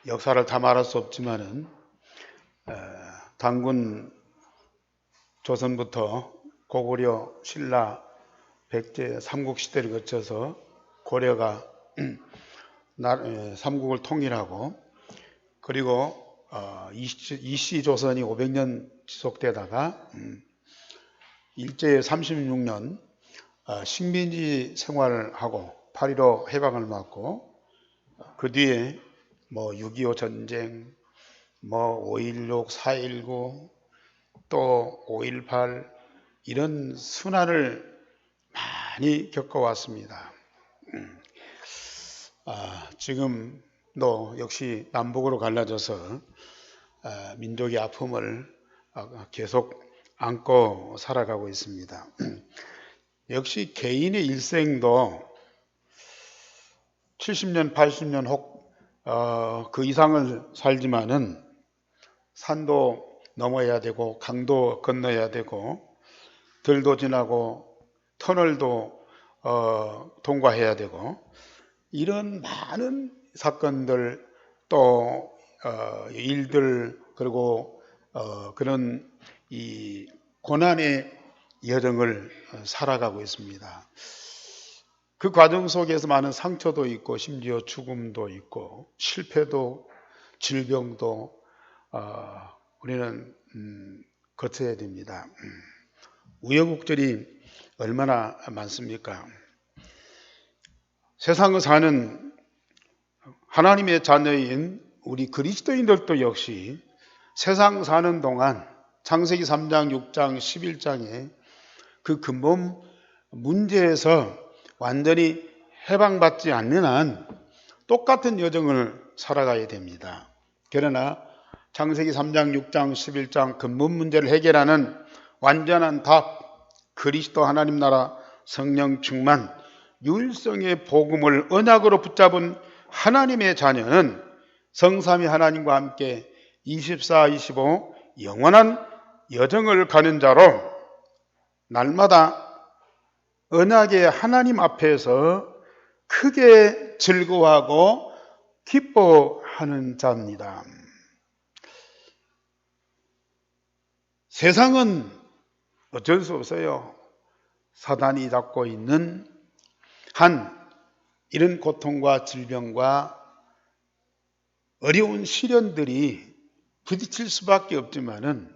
역사를 다 말할 수 없지만은 단군 조선부터 고구려, 신라, 백제, 삼국 시대를 거쳐서 고려가 삼국을 통일하고, 그리고 이씨 조선이 500년 지속되다가 일제 36년 식민지 생활을 하고 8.15 해방을 맞고, 그 뒤에 6.25 전쟁, 5.16, 4.19, 또 5.18 이런 순환을 많이 겪어왔습니다. 지금도 역시 남북으로 갈라져서 민족의 아픔을 계속 안고 살아가고 있습니다. 역시 개인의 일생도 70년, 80년 혹 그 이상을 살지만은 산도 넘어야 되고 강도 건너야 되고 들도 지나고 터널도 통과해야 되고, 이런 많은 사건들 또 일들, 그리고 그런 이 고난의 여정을 살아가고 있습니다. 그 과정 속에서 많은 상처도 있고 심지어 죽음도 있고 실패도 질병도 우리는 거쳐야 됩니다. 우여곡절이 얼마나 많습니까? 세상을 사는 하나님의 자녀인 우리 그리스도인들도 역시 세상 사는 동안 창세기 3장, 6장, 11장에 그 근본 문제에서 완전히 해방받지 않는 한 똑같은 여정을 살아가야 됩니다. 그러나 창세기 3장, 6장, 11장 근본 문제를 해결하는 완전한 답, 그리스도 하나님 나라 성령 충만 유일성의 복음을 언약으로 붙잡은 하나님의 자녀는 성삼위 하나님과 함께 24, 25 영원한 여정을 가는 자로 날마다 언약의 하나님 앞에서 크게 즐거워하고 기뻐하는 자입니다. 세상은 어쩔 수 없어요. 사단이 잡고 있는 한 이런 고통과 질병과 어려운 시련들이 부딪힐 수밖에 없지만은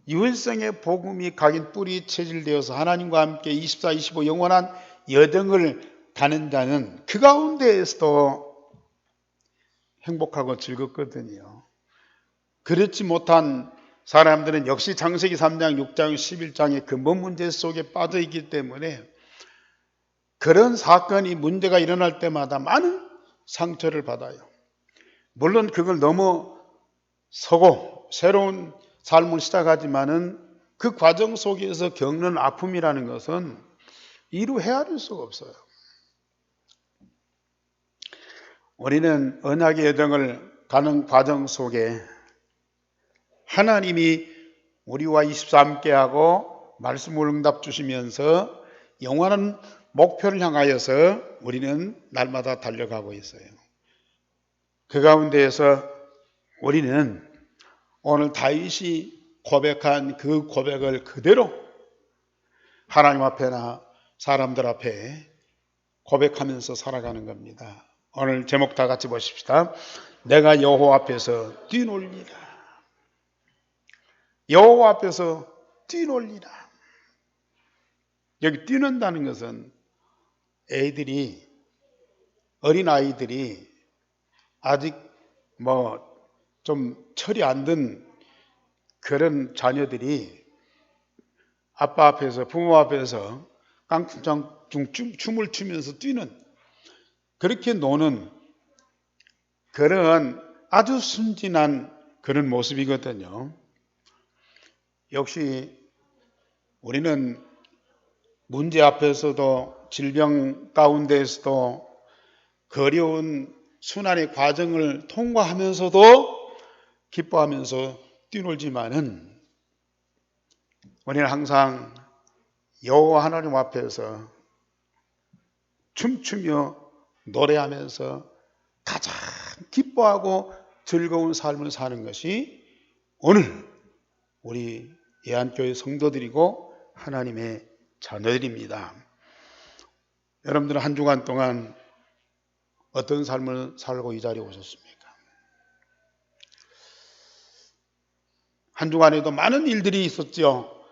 유일성의 복음이 각인 뿌리 체질되어서 하나님과 함께 24, 25 영원한 여정을 가는 자는 그 가운데에서도 행복하고 즐겁거든요. 그렇지 못한 사람들은 역시 창세기 3장, 6장, 11장의 근본 문제 속에 빠져 있기 때문에 그런 사건이 문제가 일어날 때마다 많은 상처를 받아요. 물론 그걸 넘어서고 새로운 삶을 시작하지만은 그 과정 속에서 겪는 아픔이라는 것은 이루 헤아릴 수가 없어요. 우리는 언약의 여정을 가는 과정 속에 하나님이 우리와 24 함께하고 말씀을 응답 주시면서 영원한 목표를 향하여서 우리는 날마다 달려가고 있어요. 그 가운데에서 우리는 오늘 다윗이 고백한 그 고백을 그대로 하나님 앞에나 사람들 앞에 고백하면서 살아가는 겁니다. 오늘 제목 다 같이 보십시다. 내가 여호와 앞에서 뛰놀리라. 여호와 앞에서 뛰놀리라. 여기 뛰는다는 것은 어린아이들이 아직 좀 철이 안 든 그런 자녀들이 아빠 앞에서, 부모 앞에서 깡충깡충 춤을 추면서 뛰는, 그렇게 노는 그런 아주 순진한 그런 모습이거든요. 역시 우리는 문제 앞에서도 질병 가운데에서도 그 어려운 순환의 과정을 통과하면서도 기뻐하면서 뛰놀지만은 우리는 항상 여호와 하나님 앞에서 춤추며 노래하면서 가장 기뻐하고 즐거운 삶을 사는 것이 오늘 우리 예안교회 성도들이고 하나님의 자녀들입니다. 여러분들은 한 주간 동안 어떤 삶을 살고 이 자리에 오셨습니까? 한 주간에도 많은 일들이 있었죠.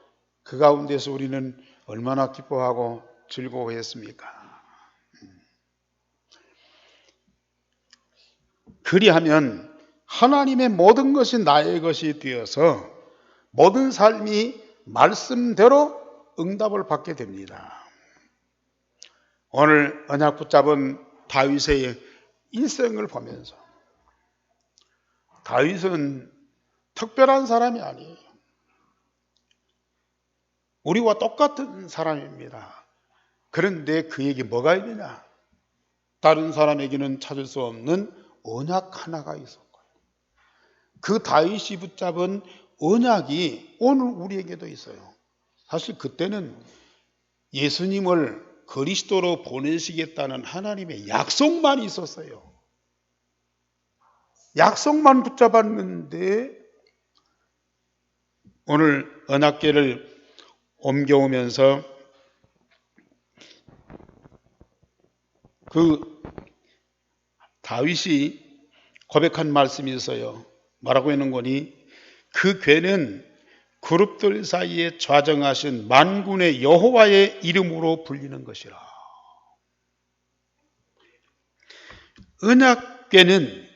그 가운데서 우리는 얼마나 기뻐하고 즐거워했습니까? 그리하면 하나님의 모든 것이 나의 것이 되어서 모든 삶이 말씀대로 응답을 받게 됩니다. 오늘 언약 붙잡은 다윗의 일생을 보면서 다윗은 특별한 사람이 아니에요. 우리와 똑같은 사람입니다. 그런데 그에게 뭐가 있느냐? 다른 사람에게는 찾을 수 없는 언약 하나가 있었고요. 그 다윗이 붙잡은 언약이 오늘 우리에게도 있어요. 사실 그때는 예수님을 그리스도로 보내시겠다는 하나님의 약속만 있었어요. 약속만 붙잡았는데 오늘 언약궤를 옮겨오면서 그 다윗이 고백한 말씀이 있어요. 뭐라고 하는 거니? 그 궤는 그룹들 사이에 좌정하신 만군의 여호와의 이름으로 불리는 것이라. 언약궤는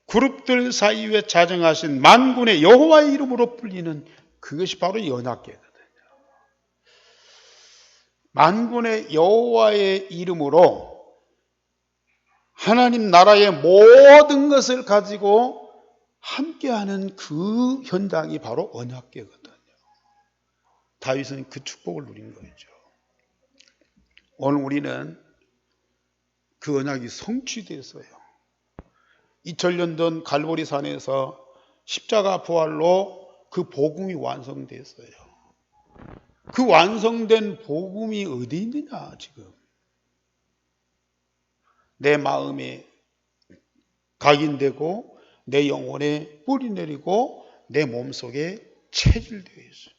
그룹들 사이에 좌정하신 만군의 여호와의 이름으로 불리는 그것이 바로 언약궤거든요. 만군의 여호와의 이름으로 하나님 나라의 모든 것을 가지고 함께하는 그 현장이 바로 언약궤거든요. 다윗은 그 축복을 누린 거죠. 오늘 우리는 그 언약이 성취됐어요. 2000년 전 갈보리산에서 십자가 부활로 그 복음이 완성됐어요. 그 완성된 복음이 어디 있느냐 지금. 내 마음에 각인되고 내 영혼에 뿌리 내리고 내 몸속에 체질되어 있어요.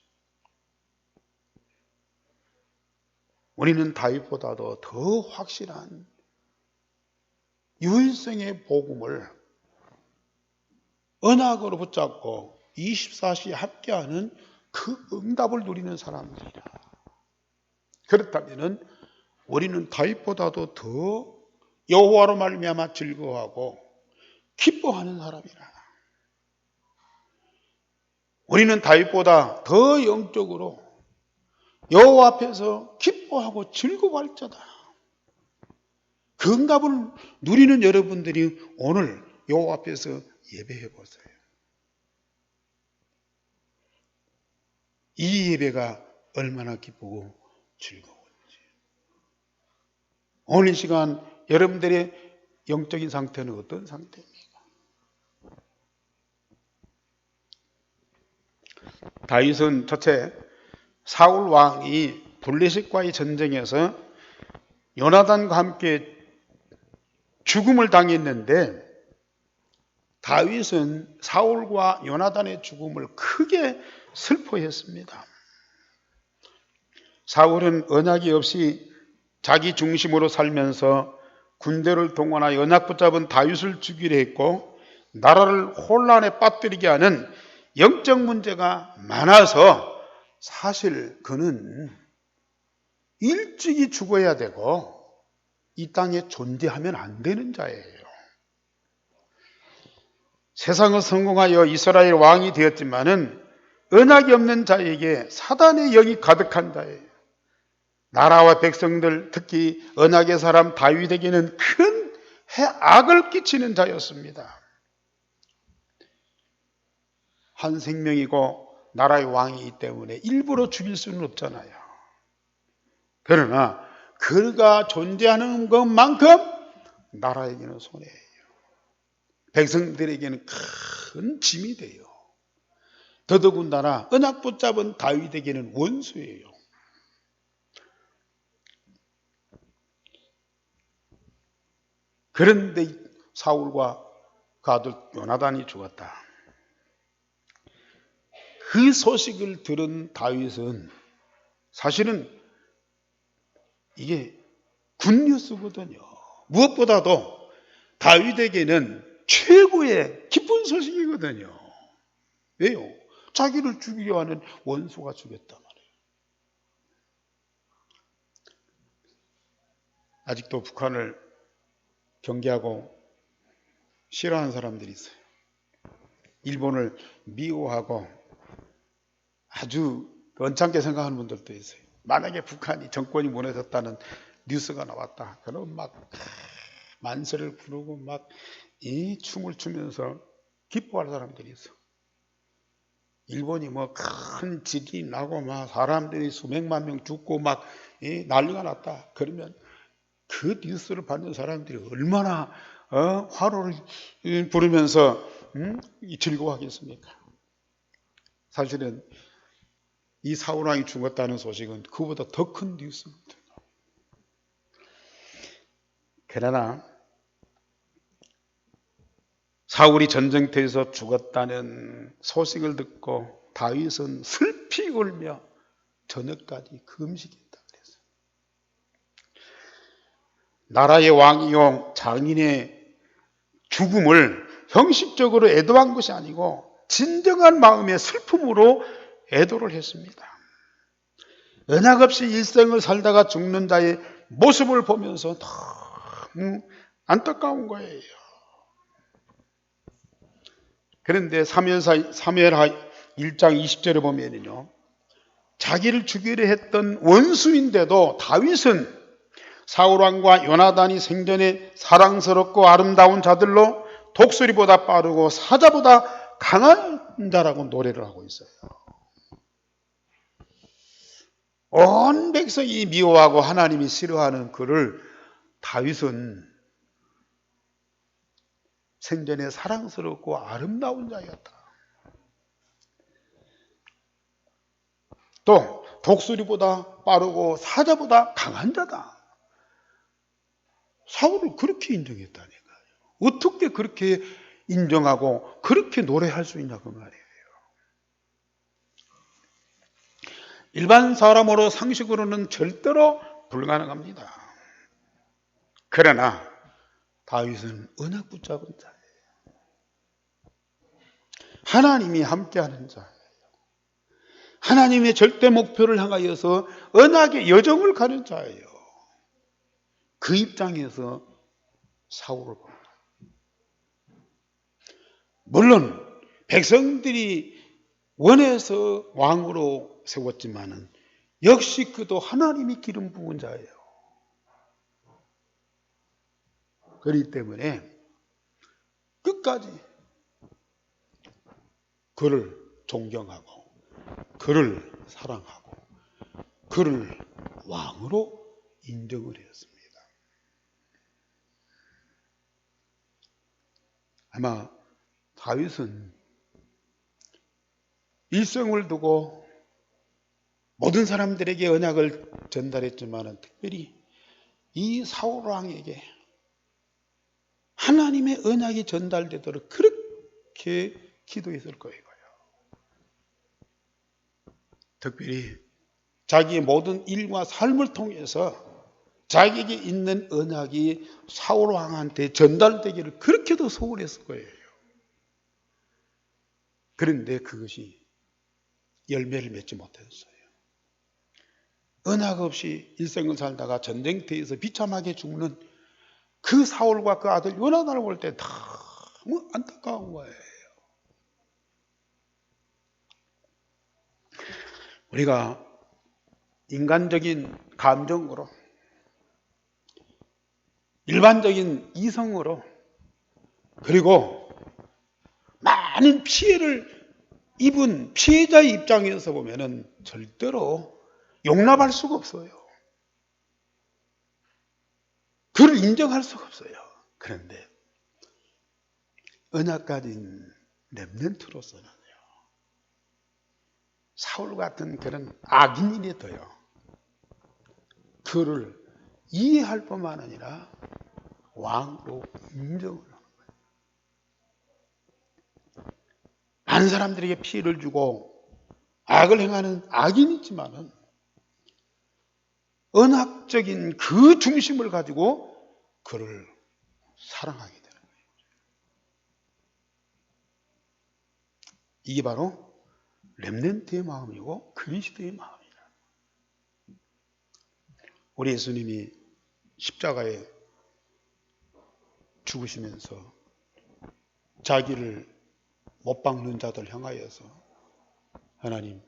우리는 다윗보다도 더 확실한 유일성의 복음을 언약으로 붙잡고 24시에 함께하는 그 응답을 누리는 사람들이라. 그렇다면 우리는 다윗보다도 더 여호와로 말미암아 즐거워하고 기뻐하는 사람이라. 우리는 다윗보다 더 영적으로 여호와 앞에서 기뻐하고 즐거워할 자다. 그 응답을 누리는 여러분들이 오늘 여호와 앞에서 예배해 보세요. 이 예배가 얼마나 기쁘고 즐거운지. 오늘 이 시간 여러분들의 영적인 상태는 어떤 상태입니까? 다윗은 첫째, 사울 왕이 블레셋과의 전쟁에서 요나단과 함께 죽음을 당했는데 다윗은 사울과 요나단의 죽음을 크게 슬퍼했습니다. 사울은 언약이 없이 자기 중심으로 살면서 군대를 동원하여 언약 붙잡은 다윗을 죽이려 했고 나라를 혼란에 빠뜨리게 하는 영적 문제가 많아서 사실 그는 일찍이 죽어야 되고 이 땅에 존재하면 안 되는 자예요. 세상을 성공하여 이스라엘 왕이 되었지만은 언약이 없는 자에게 사단의 영이 가득한 자예요. 나라와 백성들, 특히 언약의 사람 다윗에게는 큰 악을 끼치는 자였습니다. 한 생명이고 나라의 왕이기 때문에 일부러 죽일 수는 없잖아요. 그러나 그가 존재하는 것만큼 나라에게는 손해예요. 백성들에게는 큰 짐이 돼요. 더더군다나 언약 붙잡은 다윗에게는 원수예요. 그런데 사울과 그 아들 요나단이 죽었다. 그 소식을 들은 다윗은 사실은 이게 굿뉴스거든요. 무엇보다도 다윗에게는 최고의 기쁜 소식이거든요. 왜요? 자기를 죽이려 하는 원수가 죽였단 말이에요. 아직도 북한을 경계하고 싫어하는 사람들이 있어요. 일본을 미워하고 아주 언짢게 생각하는 분들도 있어요. 만약에 북한이 정권이 무너졌다는 뉴스가 나왔다. 그럼 막 만세를 부르고 막 이 춤을 추면서 기뻐할 사람들이 있어. 일본이 뭐 큰 지진이 나고 막 사람들이 수백만 명 죽고 막 난리가 났다. 그러면 그 뉴스를 받는 사람들이 얼마나 화로를 부르면서 즐거워하겠습니까? 사실은 이 사울왕이 죽었다는 소식은 그보다 더 큰 뉴스거든요. 그러나 사울이 전쟁터에서 죽었다는 소식을 듣고 다윗은 슬피 울며 저녁까지 금식했다 그랬어요. 나라의 왕이요 장인의 죽음을 형식적으로 애도한 것이 아니고 진정한 마음의 슬픔으로 애도를 했습니다. 언약 없이 일생을 살다가 죽는 자의 모습을 보면서 너무 안타까운 거예요. 그런데 사무엘하 1장 20절에 보면요, 자기를 죽이려 했던 원수인데도 다윗은 사울왕과 요나단이 생전에 사랑스럽고 아름다운 자들로 독수리보다 빠르고 사자보다 강한 자라고 노래를 하고 있어요. 온 백성이 미워하고 하나님이 싫어하는 그를 다윗은 생전에 사랑스럽고 아름다운 자였다. 또 독수리보다 빠르고 사자보다 강한 자다. 사울을 그렇게 인정했다니까요. 어떻게 그렇게 인정하고 그렇게 노래할 수 있냐고 말이에요. 일반 사람으로 상식으로는 절대로 불가능합니다. 그러나 다윗은 언약 붙잡은 자예요. 하나님이 함께하는 자예요. 하나님의 절대 목표를 향하여서 언약의 여정을 가는 자예요. 그 입장에서 사울을 봅니다. 물론 백성들이 원해서 왕으로 세웠지만은 역시 그도 하나님이 기름 부은 자예요. 그렇기 때문에 끝까지 그를 존경하고 그를 사랑하고 그를 왕으로 인정을 했습니다. 아마 다윗은 일생을 두고 모든 사람들에게 언약을 전달했지만 특별히 이 사울 왕에게 하나님의 언약이 전달되도록 그렇게 기도했을 거예요. 특별히 자기의 모든 일과 삶을 통해서 자기에게 있는 언약이 사울 왕한테 전달되기를 그렇게도 소원했을 거예요. 그런데 그것이 열매를 맺지 못했어요. 언약 없이 일생을 살다가 전쟁터에서 비참하게 죽는 그 사울과 그 아들 요나단을 볼 때 너무 안타까운 거예요. 우리가 인간적인 감정으로 일반적인 이성으로 그리고 많은 피해를 입은 피해자의 입장에서 보면은 절대로 용납할 수가 없어요. 그를 인정할 수가 없어요. 그런데 언약 가진 렘넌트로서는요, 사울 같은 그런 악인이라도요, 그를 이해할 뿐만 아니라 왕으로 인정을 합니다. 많은 사람들에게 피해를 주고 악을 행하는 악인이지만은 언약적인 그 중심을 가지고 그를 사랑하게 되는 거예요. 이게 바로 렘넌트의 마음이고 그리스도의 마음이다. 우리 예수님이 십자가에 죽으시면서 자기를 못 박는 자들 향하여서 하나님,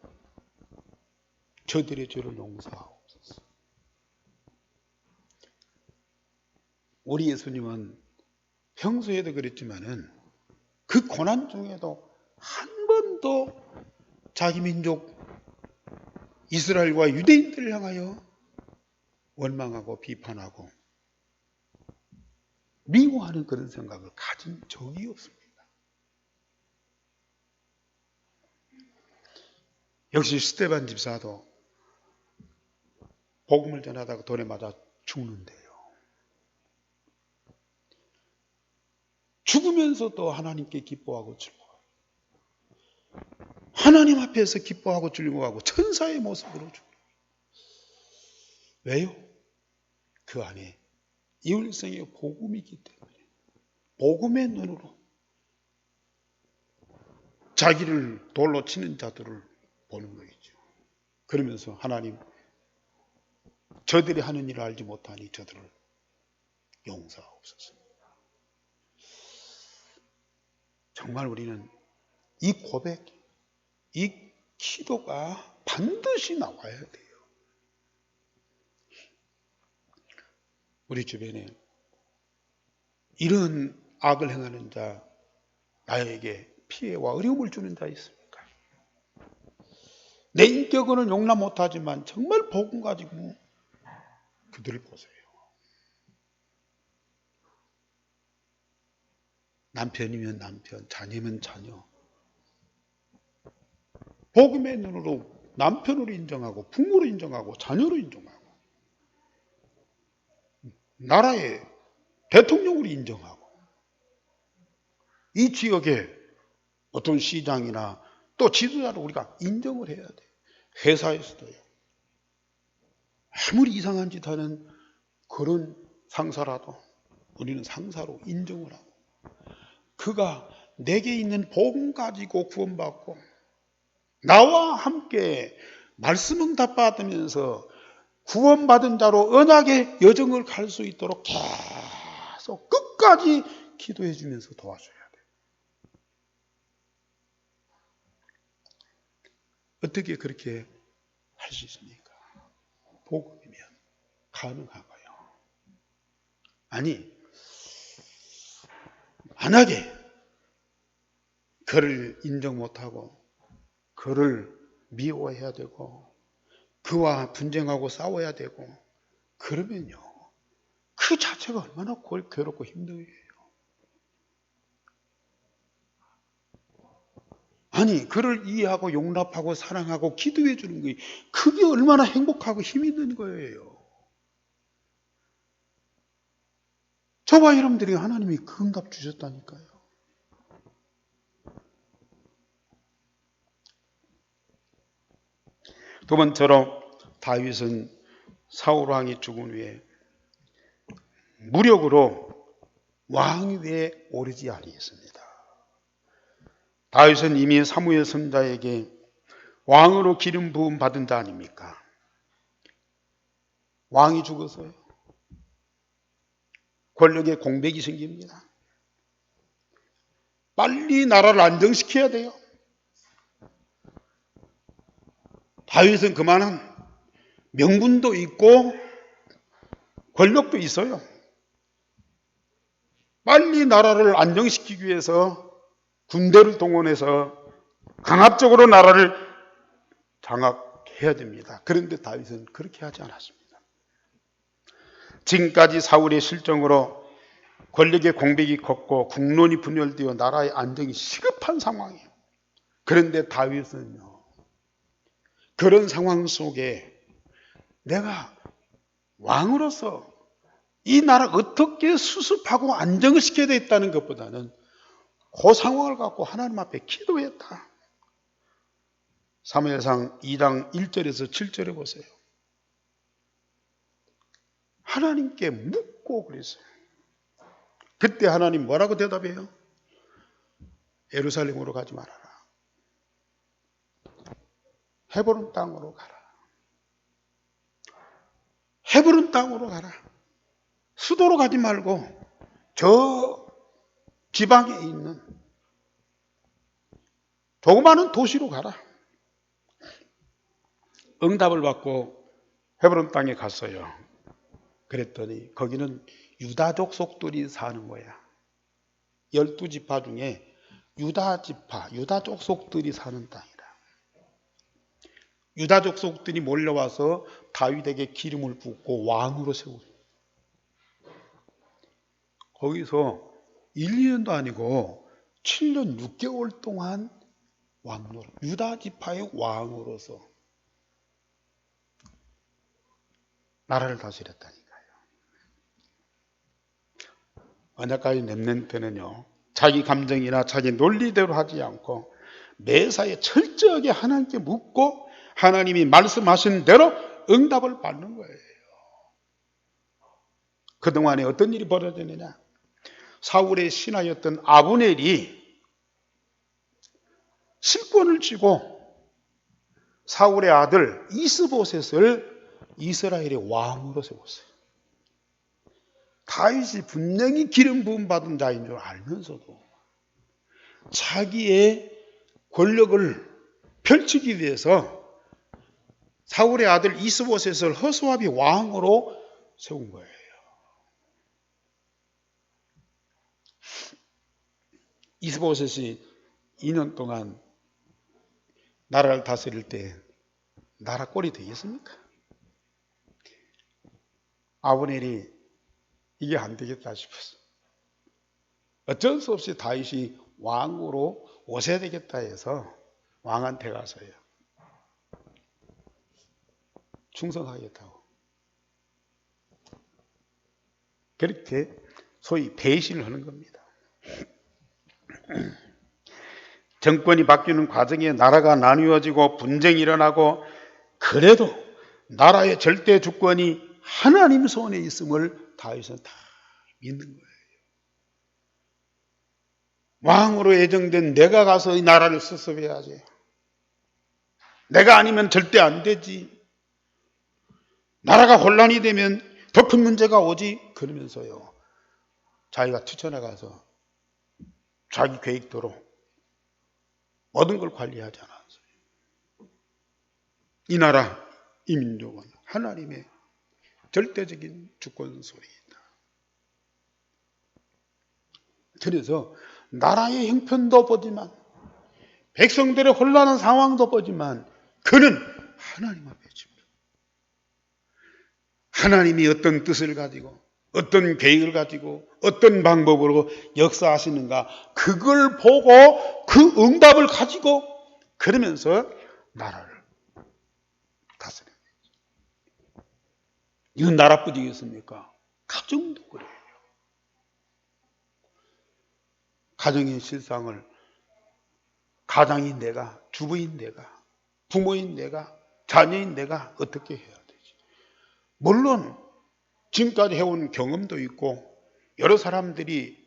저들의 죄를 용서하옵소서. 우리 예수님은 평소에도 그랬지만은 그 고난 중에도 한 번도 자기 민족 이스라엘과 유대인들을 향하여 원망하고 비판하고 미워하는 그런 생각을 가진 적이 없습니다. 역시 스데반 집사도 복음을 전하다가 돌에 맞아 죽는데요. 죽으면서도 하나님께 기뻐하고 즐거워하고 하나님 앞에서 기뻐하고 즐거워하고 천사의 모습으로 죽어요. 왜요? 그 안에 이울성의 복음이 있기 때문에 복음의 눈으로 자기를 돌로 치는 자들을 보는 거겠죠. 그러면서 하나님, 저들이 하는 일을 알지 못하니 저들을 용서하옵소서. 정말 우리는 이 고백, 이 기도가 반드시 나와야 돼요. 우리 주변에 이런 악을 행하는 자, 나에게 피해와 어려움을 주는 자 있습니까? 내 인격은 용납 못하지만 정말 복음 가지고 그들을 보세요. 남편이면 남편, 자녀면 자녀. 복음의 눈으로 남편으로 인정하고 부모로 인정하고 자녀로 인정하고 나라의 대통령으로 인정하고 이 지역의 어떤 시장이나 또 지도자를 우리가 인정을 해야 돼요. 회사에서도요. 아무리 이상한 짓 하는 그런 상사라도 우리는 상사로 인정을 하고 그가 내게 있는 복음 가지고 구원받고 나와 함께 말씀 응답 받으면서 구원받은 자로 언약의 여정을 갈 수 있도록 계속 끝까지 기도해 주면서 도와줘야 돼요. 어떻게 그렇게 할 수 있습니까? 복음이면 가능하고요. 아니, 만약에 그를 인정 못하고 그를 미워해야 되고 그와 분쟁하고 싸워야 되고 그러면요. 그 자체가 얼마나 괴롭고 힘든 일이에요. 아니, 그를 이해하고 용납하고 사랑하고 기도해 주는 게 그게 얼마나 행복하고 힘 있는 거예요. 저와 여러분들이 하나님이 그 응답 주셨다니까요. 두 번째로 다윗은 사울 왕이 죽은 후에 무력으로 왕위에 오르지 아니했습니다. 다윗은 이미 사무엘 선지자에게 왕으로 기름 부음 받은 자 아닙니까? 왕이 죽어서요. 권력에 공백이 생깁니다. 빨리 나라를 안정시켜야 돼요. 다윗은 그만한 명분도 있고 권력도 있어요. 빨리 나라를 안정시키기 위해서 군대를 동원해서 강압적으로 나라를 장악해야 됩니다. 그런데 다윗은 그렇게 하지 않았습니다. 지금까지 사울의 실정으로 권력의 공백이 컸고 국론이 분열되어 나라의 안정이 시급한 상황이에요. 그런데 다윗은요. 그런 상황 속에 내가 왕으로서 이 나라 어떻게 수습하고 안정을 시켜야 되겠다는 것보다는 그 상황을 갖고 하나님 앞에 기도했다. 사무엘상 2장 1절에서 7절에 보세요. 하나님께 묻고 그랬어요. 그때 하나님 뭐라고 대답해요? 예루살렘으로 가지 말아라. 헤브론 땅으로 가라. 헤브론 땅으로 가라. 수도로 가지 말고 저 지방에 있는 조그마한 도시로 가라. 응답을 받고 헤브론 땅에 갔어요. 그랬더니 거기는 유다족 속들이 사는 거야. 12지파 중에 유다족 속들이 사는 땅이라. 유다족 속들이 몰려와서 다윗에게 기름을 붓고 왕으로 세우고, 거기서 1, 2년도 아니고 7년 6개월 동안 왕으로, 유다지파의 왕으로서 나라를 다스렸다니까요. 언약가의 렘넌트는요, 자기 감정이나 자기 논리대로 하지 않고 매사에 철저하게 하나님께 묻고 하나님이 말씀하신 대로 응답을 받는 거예요. 그동안에 어떤 일이 벌어졌느냐? 사울의 신하였던 아브넬이 실권을 쥐고 사울의 아들 이스보셋을 이스라엘의 왕으로 세웠어요. 다윗이 분명히 기름 부음 받은 자인 줄 알면서도 자기의 권력을 펼치기 위해서 사울의 아들 이스보셋을 허수아비 왕으로 세운 거예요. 이스보셋이 2년 동안 나라를 다스릴 때 나라 꼴이 되겠습니까? 아브넬이 이게 안 되겠다 싶었어. 어쩔 수 없이 다윗이 왕으로 오셔야 되겠다 해서 왕한테 가서요, 충성하겠다고. 그렇게 소위 배신을 하는 겁니다. 정권이 바뀌는 과정에 나라가 나누어지고 분쟁이 일어나고, 그래도 나라의 절대 주권이 하나님 손에 있음을 다윗은 다 믿는 거예요. 왕으로 예정된 내가 가서 이 나라를 수습해야지. 내가 아니면 절대 안 되지. 나라가 혼란이 되면 더 큰 문제가 오지. 그러면서요, 자기가 투천에 가서 자기 계획대로 모든 걸 관리하지 않았어요. 이 나라, 이 민족은 하나님의 절대적인 주권 속에 있다. 그래서 나라의 형편도 보지만, 백성들의 혼란한 상황도 보지만, 그는 하나님 앞에 집중. 하나님이 어떤 뜻을 가지고, 어떤 계획을 가지고, 어떤 방법으로 역사하시는가, 그걸 보고 그 응답을 가지고 그러면서 나라를 다스려야 되죠. 이건 나라뿐이겠습니까? 가정도 그래요. 가정의 실상을 가장인 내가, 주부인 내가, 부모인 내가, 자녀인 내가 어떻게 해야 되지? 물론 지금까지 해온 경험도 있고 여러 사람들이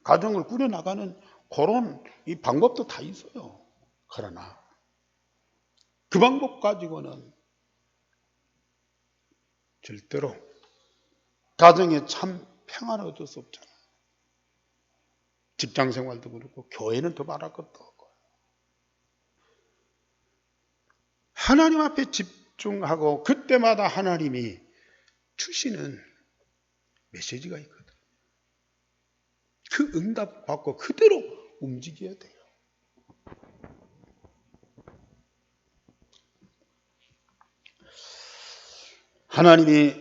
가정을 꾸려나가는 그런 이 방법도 다 있어요. 그러나 그 방법 가지고는 절대로 가정에 참 평안을 얻을 수 없잖아요. 직장 생활도 그렇고 교회는 더 말할 것도 없고. 하나님 앞에 집중하고 그때마다 하나님이 주시는 메시지가 있거든. 그 응답 받고 그대로 움직여야 돼요. 하나님이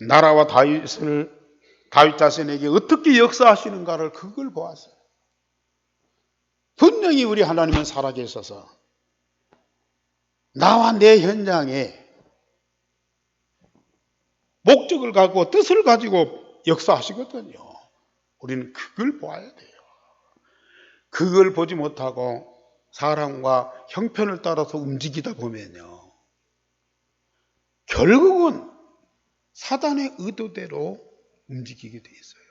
나라와 다윗 자신에게 어떻게 역사하시는가를 그걸 보았어요. 분명히 우리 하나님은 살아계셔서 나와 내 현장에 목적을 갖고 뜻을 가지고 역사하시거든요. 우리는 그걸 보아야 돼요. 그걸 보지 못하고 사랑과 형편을 따라서 움직이다 보면요, 결국은 사단의 의도대로 움직이게 돼 있어요.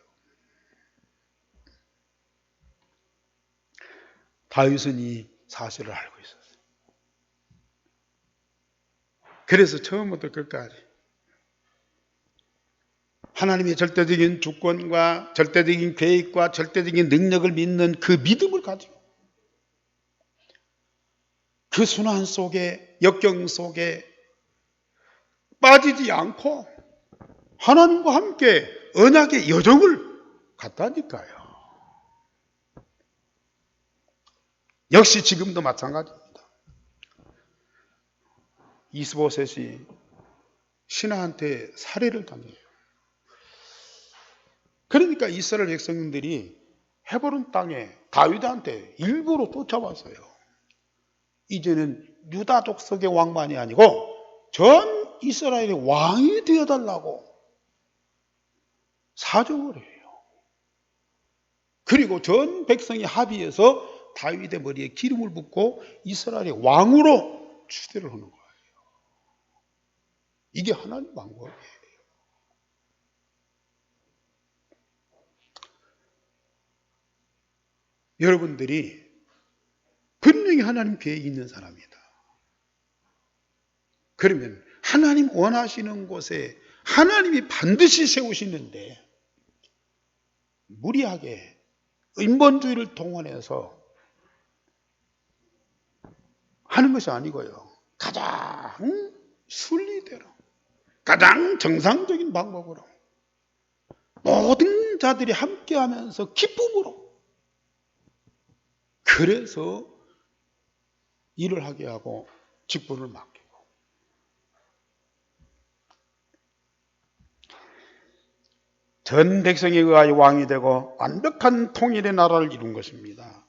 다윗은 이 사실을 알고 있었어요. 그래서 처음부터 끝까지 하나님의 절대적인 주권과 절대적인 계획과 절대적인 능력을 믿는 그 믿음을 가지고 그 순환 속에, 역경 속에 빠지지 않고 하나님과 함께 언약의 여정을 갔다니까요. 역시 지금도 마찬가지입니다. 이스보셋이 신하한테 살해를 당해요. 그러니까 이스라엘 백성들이 헤브론 땅에 다윗한테 일부러 쫓아왔어요. 이제는 유다 족속의 왕만이 아니고 전 이스라엘의 왕이 되어달라고 사정을 해요. 그리고 전 백성이 합의해서 다윗의 머리에 기름을 붓고 이스라엘의 왕으로 추대를 하는 거예요. 이게 하나님 방법이에요. 여러분들이 분명히 하나님 계획이 있는 사람이다. 그러면 하나님 원하시는 곳에 하나님이 반드시 세우시는데 무리하게 인본주의를 동원해서 하는 것이 아니고요. 가장 순리대로, 가장 정상적인 방법으로 모든 자들이 함께하면서 기쁨으로 그래서 일을 하게 하고 직분을 맡기고 전 백성에 의하여 왕이 되고 완벽한 통일의 나라를 이룬 것입니다.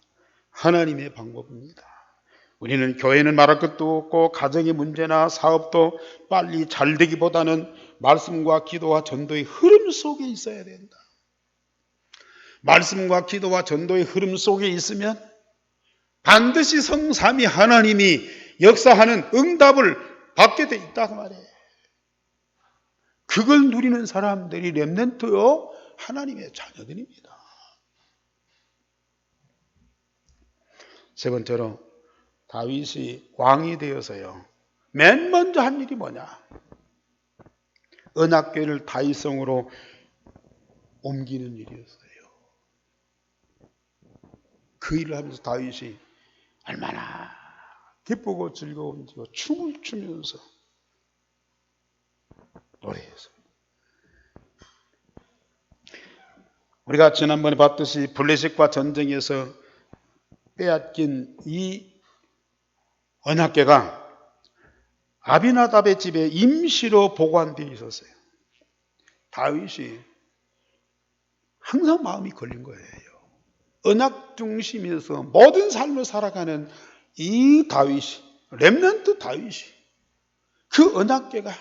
하나님의 방법입니다. 우리는 교회는 말할 것도 없고 가정의 문제나 사업도 빨리 잘 되기보다는 말씀과 기도와 전도의 흐름 속에 있어야 된다. 말씀과 기도와 전도의 흐름 속에 있으면 반드시 성삼위 하나님이 역사하는 응답을 받게 돼 있다 그 말이에요. 그걸 누리는 사람들이 렘넌트요 하나님의 자녀들입니다. 세 번째로 다윗이 왕이 되어서요 맨 먼저 한 일이 뭐냐? 언약궤를 다윗성으로 옮기는 일이었어요. 그 일을 하면서 다윗이 얼마나 기쁘고 즐거운지 춤을 추면서 노래했어요. 우리가 지난번에 봤듯이 블레셋과 전쟁에서 빼앗긴 이 언약궤가 아비나답의 집에 임시로 보관되어 있었어요. 다윗이 항상 마음이 걸린 거예요. 언약 중심에서 모든 삶을 살아가는 이 다윗이, 렘넌트 다윗이 그 언약궤가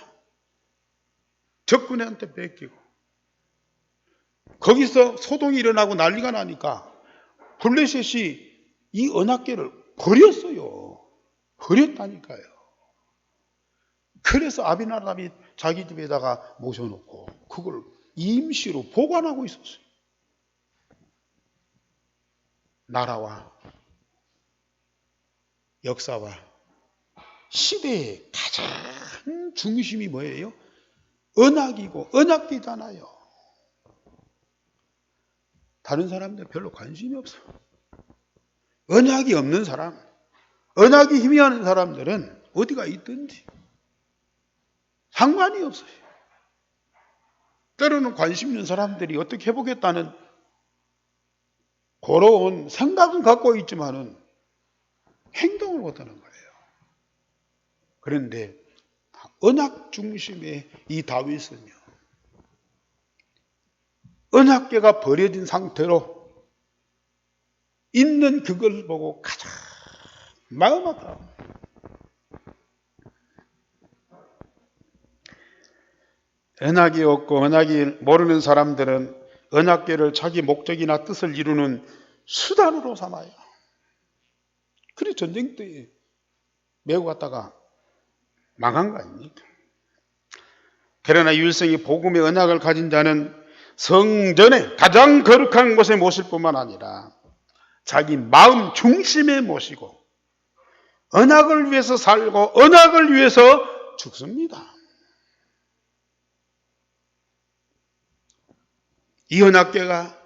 적군한테 뺏기고 거기서 소동이 일어나고 난리가 나니까 블레셋이 이 언약궤를 버렸어요. 버렸다니까요. 그래서 아비나답이 자기 집에다가 모셔놓고 그걸 임시로 보관하고 있었어요. 나라와 역사와 시대의 가장 중심이 뭐예요? 언약이고 언약궤잖아요. 다른 사람들 별로 관심이 없어요. 언약이 없는 사람, 언약이 희미하는 사람들은 어디가 있든지 상관이 없어요. 때로는 관심 있는 사람들이 어떻게 해보겠다는 그런 생각은 갖고 있지만은 행동을 못하는 거예요. 그런데 언약 중심의 이 다윗은요, 언약궤가 버려진 상태로 있는 그걸 보고 가장 마음 아파. 언약이 없고 언약이 모르는 사람들은 언약궤를 자기 목적이나 뜻을 이루는 수단으로 삼아요. 그래 전쟁 때 메고 갔다가 망한 거 아닙니까? 그러나 유일성이 복음의 언약을 가진 자는 성전에 가장 거룩한 곳에 모실 뿐만 아니라 자기 마음 중심에 모시고 언약을 위해서 살고 언약을 위해서 죽습니다. 이 언약궤가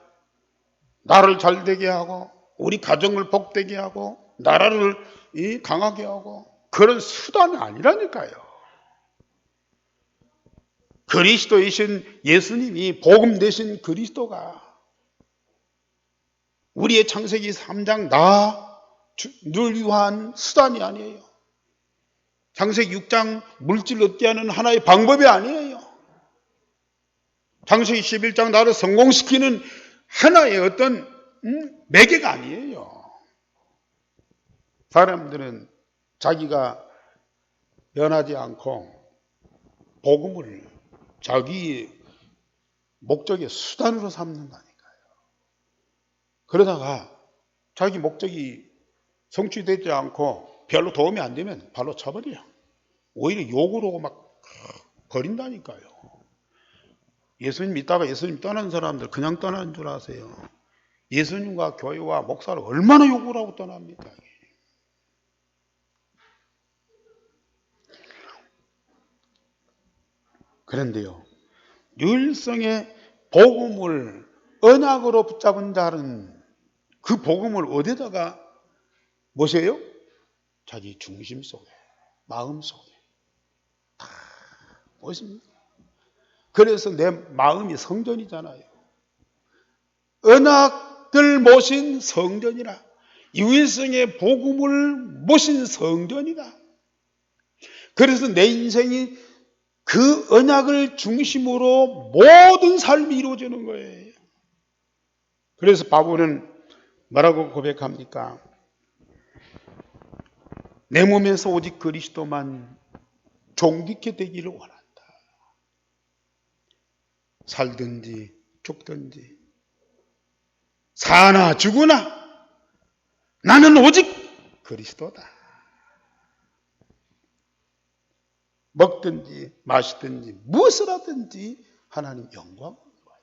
나를 잘되게 하고 우리 가정을 복되게 하고 나라를 강하게 하고 그런 수단이 아니라니까요. 그리스도이신 예수님이 복음 되신 그리스도가 우리의 창세기 3장 늘 위한 수단이 아니에요. 창세기 6장 물질 얻게 하는 하나의 방법이 아니에요. 창세기 11장 나를 성공시키는 하나의 어떤 매개가 아니에요. 사람들은 자기가 변하지 않고 복음을 자기 목적의 수단으로 삼는다니까요. 그러다가 자기 목적이 성취되지 않고 별로 도움이 안 되면 발로 쳐버려요. 오히려 욕을 하고 막 버린다니까요. 예수님 믿다가 예수님 떠난 사람들 그냥 떠나는 줄 아세요? 예수님과 교회와 목사를 얼마나 욕을 하고 떠납니까? 그런데요, 유일성의 복음을 언약으로 붙잡은 자는 그 복음을 어디다가 모셔요? 자기 중심 속에, 마음 속에 다 모십니다. 그래서 내 마음이 성전이잖아요. 언약을 모신 성전이라, 유일성의 복음을 모신 성전이다. 그래서 내 인생이 그 언약을 중심으로 모든 삶이 이루어지는 거예요. 그래서 바울은 뭐라고 고백합니까? 내 몸에서 오직 그리스도만 존귀케 되기를 원한다. 살든지 죽든지 사나 죽으나 나는 오직 그리스도다. 먹든지 마시든지 무엇을 하든지 하나님 영광을 위하여.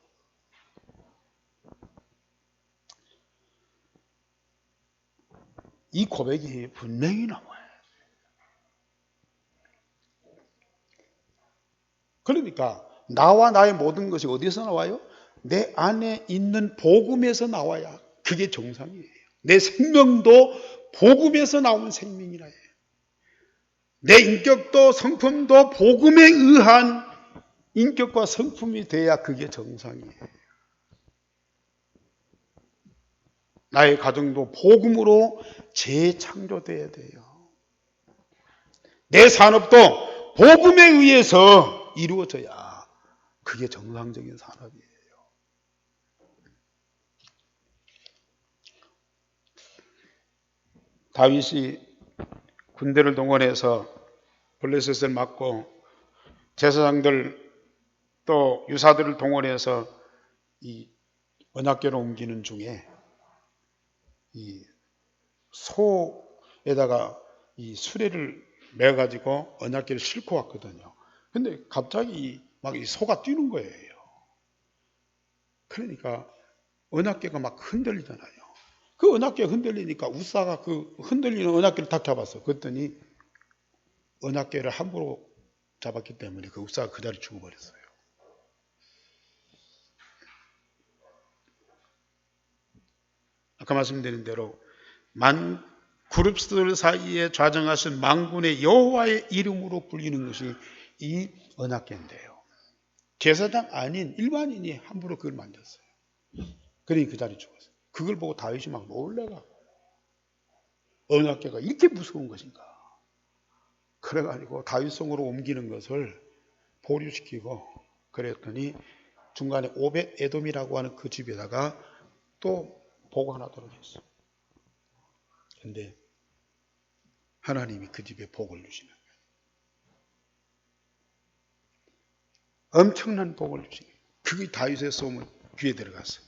이 고백이 분명히 나와요. 그러니까 나와 나의 모든 것이 어디서 나와요? 내 안에 있는 복음에서 나와야 그게 정상이에요. 내 생명도 복음에서 나온 생명이라 해요. 내 인격도 성품도 복음에 의한 인격과 성품이 돼야 그게 정상이에요. 나의 가정도 복음으로 재창조돼야 돼요. 내 산업도 복음에 의해서 이루어져야 그게 정상적인 산업이에요. 다윗이 군대를 동원해서 블레셋을 막고 제사장들 또 유사들을 동원해서 이 언약궤를 옮기는 중에 이 소에다가 이 수레를 매가지고 언약궤를 싣고 왔거든요. 근데 갑자기 막 이 소가 뛰는 거예요. 그러니까 언약궤가 막 흔들리잖아요. 그 언약궤가 흔들리니까 우사가 그 흔들리는 언약궤를 딱 잡았어. 그랬더니 언약궤를 함부로 잡았기 때문에 그 우사가 그 자리에 죽어버렸어요. 아까 말씀드린 대로 그룹들 사이에 좌정하신 만군의 여호와의 이름으로 불리는 것이 이 언약궤인데요. 제사장 아닌 일반인이 함부로 그걸 만졌어요. 그러니 그 자리에 죽었어요. 그걸 보고 다윗이 막 놀래가고 언약궤가 이렇게 무서운 것인가. 그래가지고 다윗성으로 옮기는 것을 보류시키고 그랬더니 중간에 오벳 에돔이라고 하는 그 집에다가 또 보관하도록 했어요. 그런데 하나님이 그 집에 복을 주시는 거예요. 엄청난 복을 주시는 거예요. 그게 다윗의 소문 귀에 들어갔어요.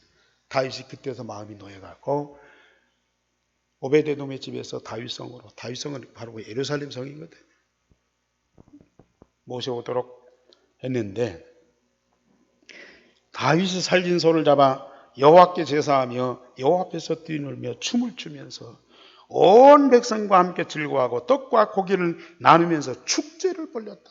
다윗이 그때서 마음이 놓여가고 오베데돔의 집에서 다윗성으로, 다윗성은 바로 예루살렘 성이거든요, 모셔오도록 했는데, 다윗이 살린 소를 잡아 여호와께 제사하며 여호와 앞에서 뛰놀며 춤을 추면서 온 백성과 함께 즐거워하고 떡과 고기를 나누면서 축제를 벌였다.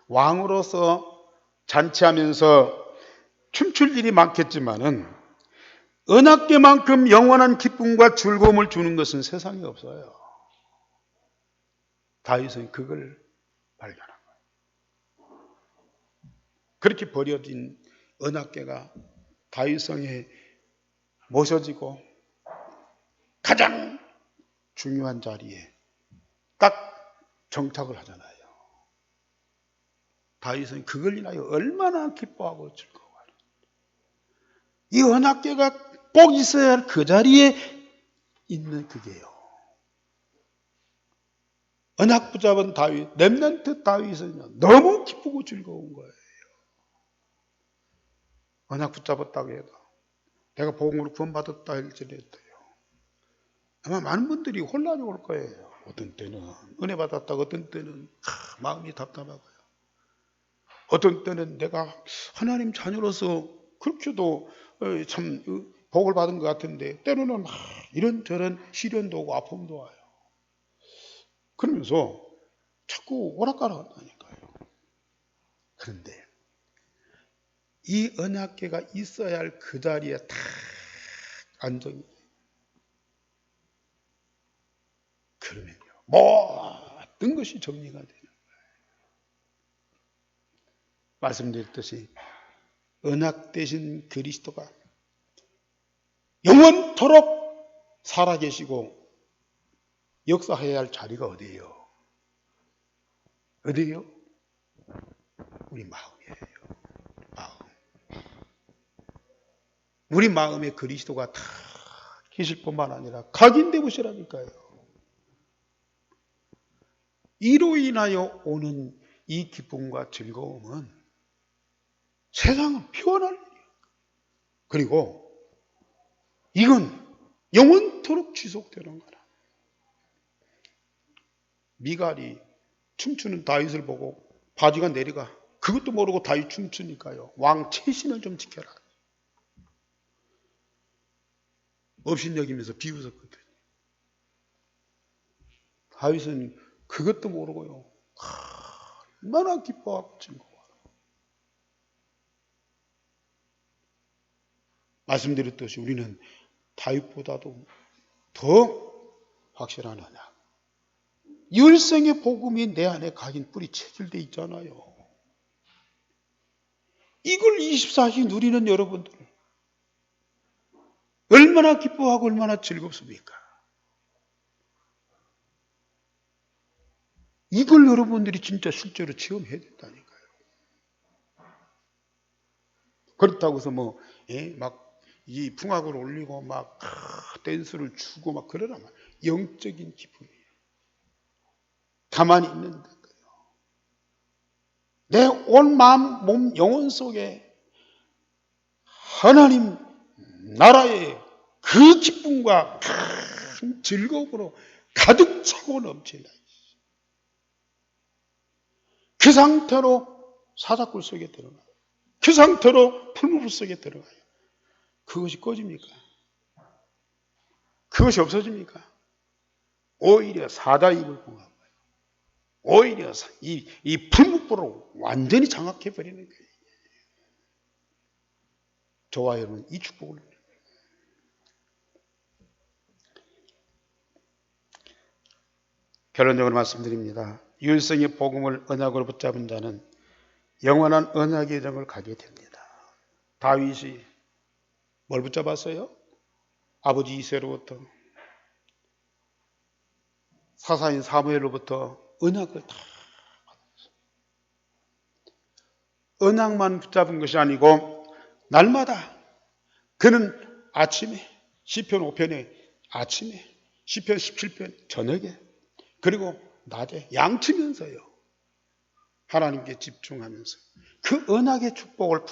왕으로서 잔치하면서 춤출 일이 많겠지만은 은하계만큼 영원한 기쁨과 즐거움을 주는 것은 세상에 없어요. 다윗은 그걸 발견한 거예요. 그렇게 버려진 은하계가 다윗성에 모셔지고 가장 중요한 자리에 딱 정착을 하잖아요. 다윗은 그걸 인하여 얼마나 기뻐하고 즐거워하는, 이 언약궤가 꼭 있어야 할 그 자리에 있는 그게요. 언약 붙잡은 다윗, 렘넌트 다윗은 너무 기쁘고 즐거운 거예요. 언약 붙잡았다고 해도, 내가 복음으로 구원받았다 할지라도요, 아마 많은 분들이 혼란이 올 거예요. 어떤 때는 은혜 받았다고, 어떤 때는 마음이 답답하고요, 어떤 때는 내가 하나님 자녀로서 그렇게도 참 복을 받은 것 같은데, 때로는 막 이런저런 시련도 오고 아픔도 와요. 그러면서 자꾸 오락가락 한다니까요. 그런데 이 언약궤가 있어야 할 그 자리에 딱 안정이, 그러면요 모든 것이 정리가 되는 거예요. 말씀드렸듯이 언약 되신 그리스도가 영원토록 살아계시고 역사해야 할 자리가 어디예요? 어디예요? 우리 마음이에요. 마음. 우리 마음에 그리스도가 다 계실 뿐만 아니라 각인돼 보시라니까요. 이로 인하여 오는 이 기쁨과 즐거움은 세상은 표현할 일이에요. 그리고 이건 영원토록 지속되는 거라. 미갈이 춤추는 다윗을 보고 바지가 내려가, 그것도 모르고 다윗 춤추니까요, 왕 체신을 좀 지켜라 업신여기면서 비웃었거든요. 다윗은 그것도 모르고요, 얼마나 기뻐하고 즐거워. 말씀드렸듯이 우리는 다윗보다도 더 확실한 언약, 열성의 복음이 내 안에 각인 뿌리 체질되어 있잖아요. 이걸 24시 누리는 여러분들 얼마나 기뻐하고 얼마나 즐겁습니까? 이걸 여러분들이 진짜 실제로 체험해야 된다니까요. 그렇다고 해서 막 이 풍악을 올리고 막 댄스를 추고 막 그러라면 영적인 기쁨이에요. 가만히 있는 거예요. 내 온 마음, 몸, 영혼 속에 하나님 나라의 그 기쁨과 큰 즐거움으로 가득 차고 넘치는, 그 상태로 사자굴 속에 들어가요. 그 상태로 풀무불 속에 들어가요. 그것이 꺼집니까? 그것이 없어집니까? 오히려 사자 입을 공한 거예요. 오히려 이 풀무불을 완전히 장악해버리는 거예요. 저와 여러분 이 축복을, 결론적으로 말씀드립니다. 유일성의 복음을 언약으로 붙잡은 자는 영원한 언약의 정을 가게 됩니다. 다윗이 뭘 붙잡았어요? 아버지 이새로부터, 사사인 사무엘로부터 언약을 다 받았어요. 언약만 붙잡은 것이 아니고 날마다 그는 아침에, 시편 5편에 아침에, 시편 17편 저녁에, 그리고 낮에 양치면서요, 하나님께 집중하면서 그 언약의 축복을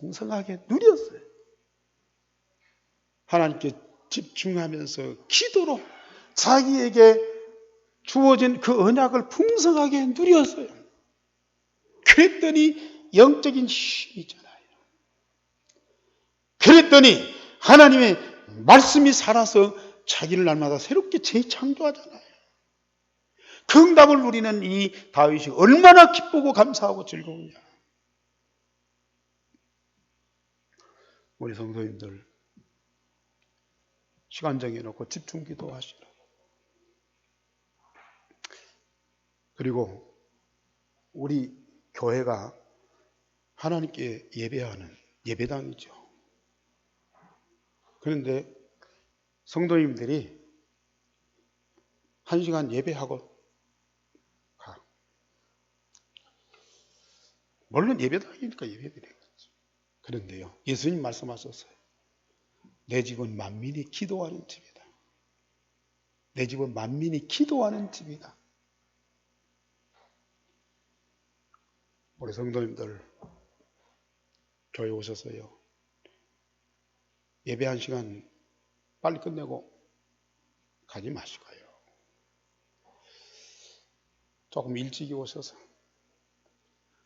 풍성하게 누렸어요. 하나님께 집중하면서 기도로 자기에게 주어진 그 언약을 풍성하게 누렸어요. 그랬더니 영적인 힘이 있잖아요. 그랬더니 하나님의 말씀이 살아서 자기를 날마다 새롭게 재창조하잖아요. 그 응답을 누리는 이 다윗이 얼마나 기쁘고 감사하고 즐거우냐. 우리 성도님들 시간 정해놓고 집중 기도하시라고. 그리고 우리 교회가 하나님께 예배하는 예배당이죠. 그런데 성도님들이 1시간 예배하고 가. 물론 예배당이니까 예배드려야죠. 그런데요, 예수님 말씀하셨어요. 내 집은 만민이 기도하는 집이다. 내 집은 만민이 기도하는 집이다. 우리 성도님들 교회 오셔서요, 예배 1시간 빨리 끝내고 가지 마시고요. 조금 일찍 오셔서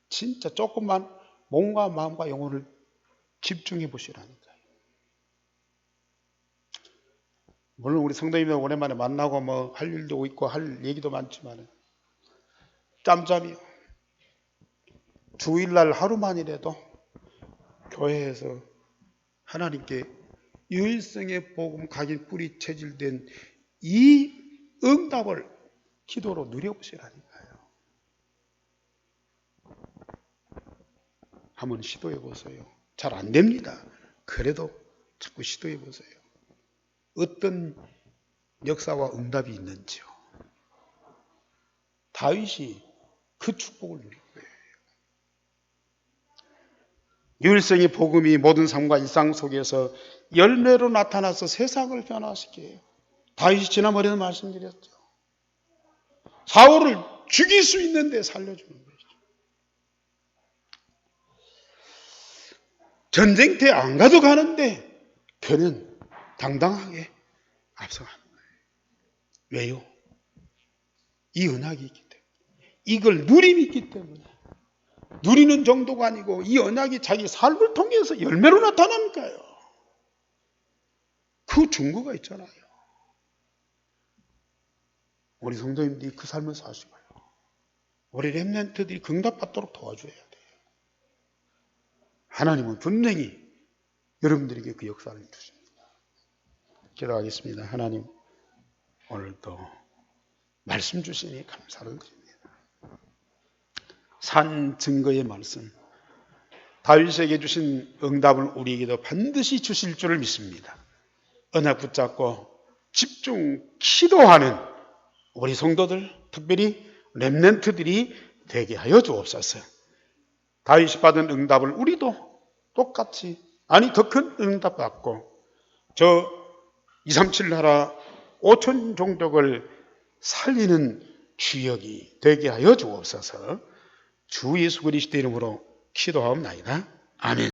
진짜 조금만 몸과 마음과 영혼을 집중해 보시라니까요. 물론 우리 성도님들 오랜만에 만나고 뭐 할 일도 있고 할 얘기도 많지만 짬짬이요. 주일날 하루만이라도 교회에서 하나님께 유일성의 복음 각인 뿌리 체질된 이 응답을 기도로 누려보시라니까요. 한번 시도해 보세요. 잘 안 됩니다. 그래도 자꾸 시도해 보세요. 어떤 역사와 응답이 있는지요. 다윗이 그 축복을 누린 거예요. 유일성의 복음이 모든 삶과 일상 속에서 열매로 나타나서 세상을 변화시게 해요. 다윗이 지난번에도 말씀드렸죠. 사울을 죽일 수 있는데 살려주는 것이죠. 전쟁터에 안 가도 가는데 그는 당당하게 앞서가는 거예요. 왜요? 이 언약이 있기 때문에. 이걸 누림이 있기 때문에. 누리는 정도가 아니고 이 언약이 자기 삶을 통해서 열매로 나타나니까요. 그 증거가 있잖아요. 우리 성도님들이 그 삶을 사시고요. 우리 렘넌트들이 응답받도록 도와줘야 돼요. 하나님은 분명히 여러분들에게 그 역사를 주십니다. 기도하겠습니다. 하나님, 오늘도 말씀 주시니 감사를 드립니다. 산 증거의 말씀, 다윗에게 주신 응답을 우리에게도 반드시 주실 줄을 믿습니다. 언약 붙잡고 집중 기도하는 우리 성도들, 특별히 렘넌트들이 되게 하여 주옵소서. 다윗이 받은 응답을 우리도 똑같이, 아니 더 큰 응답 받고 저 237 나라 5천 종족을 살리는 주역이 되게 하여 주옵소서. 주 예수 그리스도 이름으로 기도하옵나이다. 아멘.